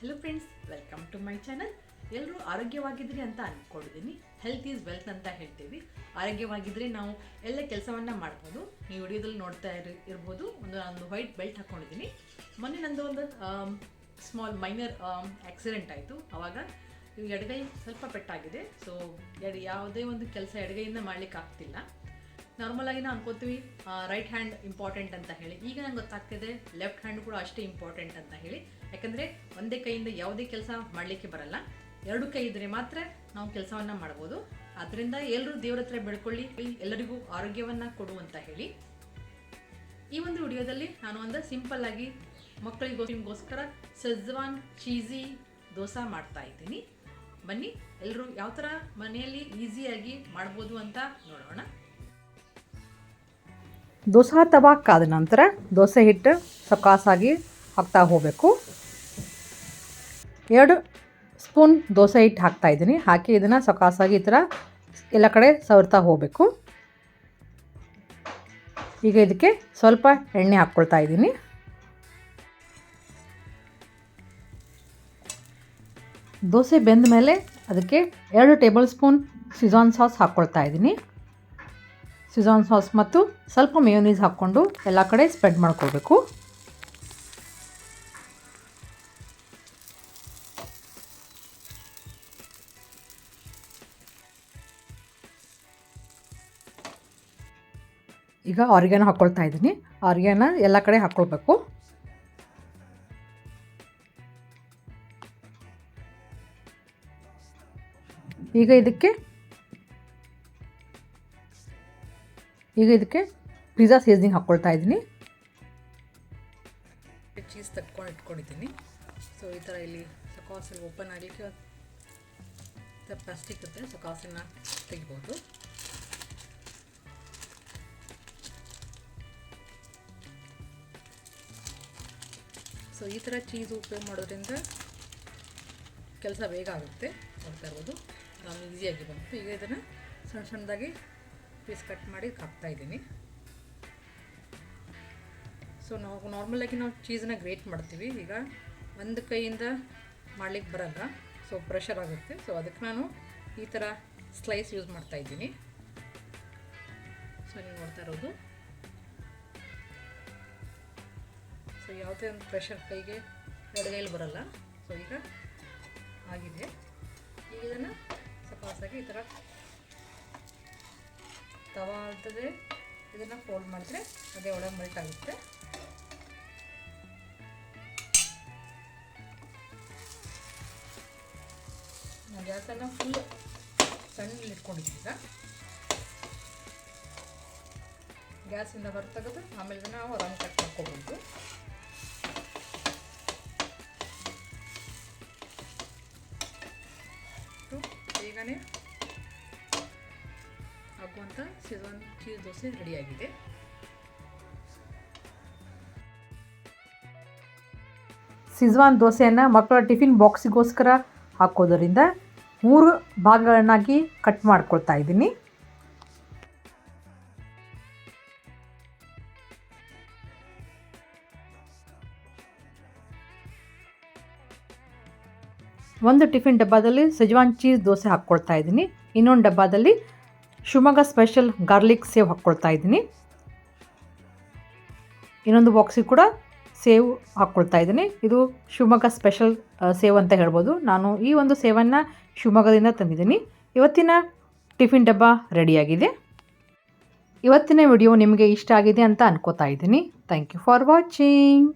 Hello friends, welcome to my channel. ಎಲ್ಲರೂ ಆರೋಗ್ಯವಾಗಿದ್ರಿ ಅಂತ ಅಂದ್ಕೊಂಡಿದ್ದೀನಿ. ಹೆಲ್ತ್ ಈಸ್ ವೆಲ್ತ್ ಅಂತ ಹೇಳ್ತೀವಿ. ಆರೋಗ್ಯವಾಗಿದ್ದರೆ ನಾವು ಎಲ್ಲ ಕೆಲಸವನ್ನು ಮಾಡ್ಬೋದು. ನೀವು ವಿಡಿಯೋದಲ್ಲಿ ನೋಡ್ತಾ ಇರ್ಬೋದು, ನಾನು ವೈಟ್ ಬೆಲ್ಟ್ ಹಾಕ್ಕೊಂಡಿದ್ದೀನಿ. ಮೊನ್ನೆ ನಂದು ಒಂದು ಸ್ಮಾಲ್ ಮೈನರ್ ಆಕ್ಸಿಡೆಂಟ್ ಆಯಿತು. ಆವಾಗ ಎಡಗೈ ಸ್ವಲ್ಪ ಪೆಟ್ಟಾಗಿದೆ. ಸೊ ಯಾವುದೇ ಒಂದು ಕೆಲಸ ಎಡಗೈಯಿಂದ ಮಾಡಲಿಕ್ಕೆ ಆಗ್ತಿಲ್ಲ. ನಾರ್ಮಲಾಗಿ ನಾವು ಅನ್ಕೋತೀವಿ ರೈಟ್ ಹ್ಯಾಂಡ್ ಇಂಪಾರ್ಟೆಂಟ್ ಅಂತ ಹೇಳಿ. ಈಗ ನಂಗೆ ಗೊತ್ತಾಗ್ತಿದೆ ಲೆಫ್ಟ್ ಹ್ಯಾಂಡ್ ಕೂಡ ಅಷ್ಟೇ ಇಂಪಾರ್ಟೆಂಟ್ ಅಂತ ಹೇಳಿ. ಯಾಕಂದರೆ ಒಂದೇ ಕೈಯಿಂದ ಯಾವುದೇ ಕೆಲಸ ಮಾಡಲಿಕ್ಕೆ ಬರಲ್ಲ. ಎರಡು ಕೈ ಇದ್ದರೆ ಮಾತ್ರ ನಾವು ಕೆಲಸವನ್ನು ಮಾಡ್ಬೋದು. ಆದ್ದರಿಂದ ಎಲ್ಲರೂ ದೇವ್ರ ಹತ್ರ ಬೆಳ್ಕೊಳ್ಳಿ, ಎಲ್ಲರಿಗೂ ಆರೋಗ್ಯವನ್ನು ಕೊಡು ಅಂತ ಹೇಳಿ. ಈ ಒಂದು ವಿಡಿಯೋದಲ್ಲಿ ನಾನು ಒಂದು ಸಿಂಪಲ್ ಆಗಿ ಮಕ್ಕಳಿಗೋಸ್ಕರ ಸೆಜ್ವಾನ್ ಚೀಸಿ ದೋಸೆ ಮಾಡ್ತಾ ಇದ್ದೀನಿ. ಬನ್ನಿ, ಎಲ್ಲರೂ ಯಾವ ಥರ ಮನೆಯಲ್ಲಿ ಈಸಿಯಾಗಿ ಮಾಡ್ಬೋದು ಅಂತ ನೋಡೋಣ. ದೋಸೆ ತವಾ ಕಾದ ನಂತರ ದೋಸೆ ಹಿಟ್ಟು ಸಕಾಸಾಗಿ ಹಾಕ್ತಾ ಹೋಗಬೇಕು. 2 ಸ್ಪೂನ್ ದೋಸೆ ಹಿಟ್ಟು ಹಾಕ್ತಾಯಿದ್ದೀನಿ. ಹಾಕಿ ಇದನ್ನು ಸಕಾಸಾಗಿ ಈ ಥರ ಎಲ್ಲ ಕಡೆ ಸವರ್ತಾ ಹೋಗಬೇಕು. ಈಗ ಇದಕ್ಕೆ ಸ್ವಲ್ಪ ಎಣ್ಣೆ ಹಾಕ್ಕೊಳ್ತಾ ಇದ್ದೀನಿ. ದೋಸೆ ಬೆಂದ ಮೇಲೆ ಅದಕ್ಕೆ 2 ಟೇಬಲ್ ಸ್ಪೂನ್ ಸಿಜಾನ್ ಸಾಸ್ ಹಾಕ್ಕೊಳ್ತಾ ಇದ್ದೀನಿ. ಸಿಜಾನ್ ಸಾಸ್ ಮತ್ತು ಸ್ವಲ್ಪ ಮೇಯೋನೀಸ್ ಹಾಕ್ಕೊಂಡು ಎಲ್ಲ ಕಡೆ ಸ್ಪ್ರೆಡ್ ಮಾಡ್ಕೊಳ್ಬೇಕು. ಈಗ ಆರಿಗಾನೋ ಹಾಕ್ಕೊಳ್ತಾ ಇದ್ದೀನಿ. ಆರಿಗಾನ ಎಲ್ಲ ಕಡೆ ಹಾಕ್ಕೊಳ್ಬೇಕು. ಈಗ ಇದಕ್ಕೆ ಪಿಜ್ಜಾ ಸೀಸನಿಂಗ್ ಹಾಕ್ಕೊಳ್ತಾ ಇದ್ದೀನಿ. ಚೀಸ್ ತಕ್ಕೊಂಡು ಇಟ್ಕೊಂಡಿದ್ದೀನಿ. ಸೊ ಈ ಥರ ಇಲ್ಲಿ ಸಕಾಸಲ್ಲಿ ಓಪನ್ ಆಗಲಿಕ್ಕೆ ಪ್ಲಾಸ್ಟಿಕ್ ಇರುತ್ತೆ, ಸಕಾಸನ್ನು ತೆಗಿಬೋದು. ಸೊ ಈ ಥರ ಚೀಸ್ ಉಪಯೋಗ ಮಾಡೋದ್ರಿಂದ ಕೆಲಸ ಬೇಗ ಆಗುತ್ತೆ. ನೋಡ್ತಾ ಇರ್ಬೋದು, ನಾನು ಈಸಿಯಾಗಿ ಬಂತು. ಈಗ ಇದನ್ನು ಸಣ್ಣ ಸಣ್ಣದಾಗಿ ಪೀಸ್ ಕಟ್ ಮಾಡಿ ಹಾಕ್ತಾಯಿದ್ದೀನಿ. ಸೊ ನಾವು ನಾರ್ಮಲಾಗಿ ಚೀಸನ್ನ ಗ್ರೇಟ್ ಮಾಡ್ತೀವಿ. ಈಗ ಒಂದು ಕೈಯಿಂದ ಮಾಡಲಿಕ್ಕೆ ಬರಲ್ಲ, ಸೊ ಪ್ರೆಷರ್ ಆಗುತ್ತೆ. ಸೊ ಅದಕ್ಕೆ ನಾನು ಈ ಥರ ಸ್ಲೈಸ್ ಯೂಸ್ ಮಾಡ್ತಾಯಿದ್ದೀನಿ. ಸೊ ನೀವು ನೋಡ್ತಾ ಇರೋದು, ಸೊ ಯಾವುದೇ ಒಂದು ಪ್ರೆಷರ್ ಕೈಗೆ ಎಡಗೈಲಿ ಬರಲ್ಲ. ಸೊ ಈಗ ಆಗಿದೆ. ಈಗ ಇದನ್ನು ಸಪಾಸಾಗಿ ಈ ಥರ ತವಾ ಅಂತಂದರೆ ಇದನ್ನು ಫೋಲ್ಡ್ ಮಾಡಿದ್ರೆ ಅದೇ ಒಳಗೆ ಮೆಲ್ಟ್ ಆಗುತ್ತೆ. ನಾನು ಗ್ಯಾಸನ್ನು ಫುಲ್ ಸಣ್ಣಲ್ಲಿ ಇಟ್ಕೊಂಡಿದ್ದೀವಿ. ಈಗ ಗ್ಯಾಸಿಂದ ಹೊರತೆಗೆದು ಆಮೇಲೆ ಇದನ್ನು ನಾವು ರೌಂಡ್ ಕಟ್ ಮಾಡ್ಕೋಬೋದು. ಬೇಗನೆ ಆಗುವಂಥ ಸೆಜ್ವಾನ್ ಚೀಸ್ ದೋಸೆ ರೆಡಿಯಾಗಿದೆ. ಸೆಜ್ವಾನ್ ದೋಸೆಯನ್ನು ಮಕ್ಕಳ ಟಿಫಿನ್ ಬಾಕ್ಸಿಗೋಸ್ಕರ ಹಾಕೋದರಿಂದ 3 ಭಾಗಗಳನ್ನಾಗಿ ಕಟ್ ಮಾಡ್ಕೊಳ್ತಾ ಇದ್ದೀನಿ. ಒಂದು ಟಿಫಿನ್ ಡಬ್ಬದಲ್ಲಿ ಸೆಜ್ವಾನ್ ಚೀಸ್ ದೋಸೆ ಹಾಕ್ಕೊಳ್ತಾ ಇದ್ದೀನಿ. ಇನ್ನೊಂದು ಡಬ್ಬದಲ್ಲಿ ಶಿವಮೊಗ್ಗ ಸ್ಪೆಷಲ್ ಗಾರ್ಲಿಕ್ ಸೇವ್ ಹಾಕ್ಕೊಳ್ತಾ ಇದ್ದೀನಿ. ಇನ್ನೊಂದು ಬಾಕ್ಸಿಗೆ ಕೂಡ ಸೇವ್ ಹಾಕ್ಕೊಳ್ತಾ ಇದ್ದೀನಿ. ಇದು ಶಿವಮೊಗ್ಗ ಸ್ಪೆಷಲ್ ಸೇವ್ ಅಂತ ಹೇಳ್ಬೋದು. ನಾನು ಈ ಒಂದು ಸೇವನ್ನು ಶಿವಮೊಗ್ಗದಿಂದ ತಂದಿದ್ದೀನಿ. ಇವತ್ತಿನ ಟಿಫಿನ್ ಡಬ್ಬ ರೆಡಿಯಾಗಿದೆ. ಇವತ್ತಿನ ವಿಡಿಯೋ ನಿಮಗೆ ಇಷ್ಟ ಆಗಿದೆ ಅಂತ ಅನ್ಕೋತಾ ಇದ್ದೀನಿ. Thank you for watching.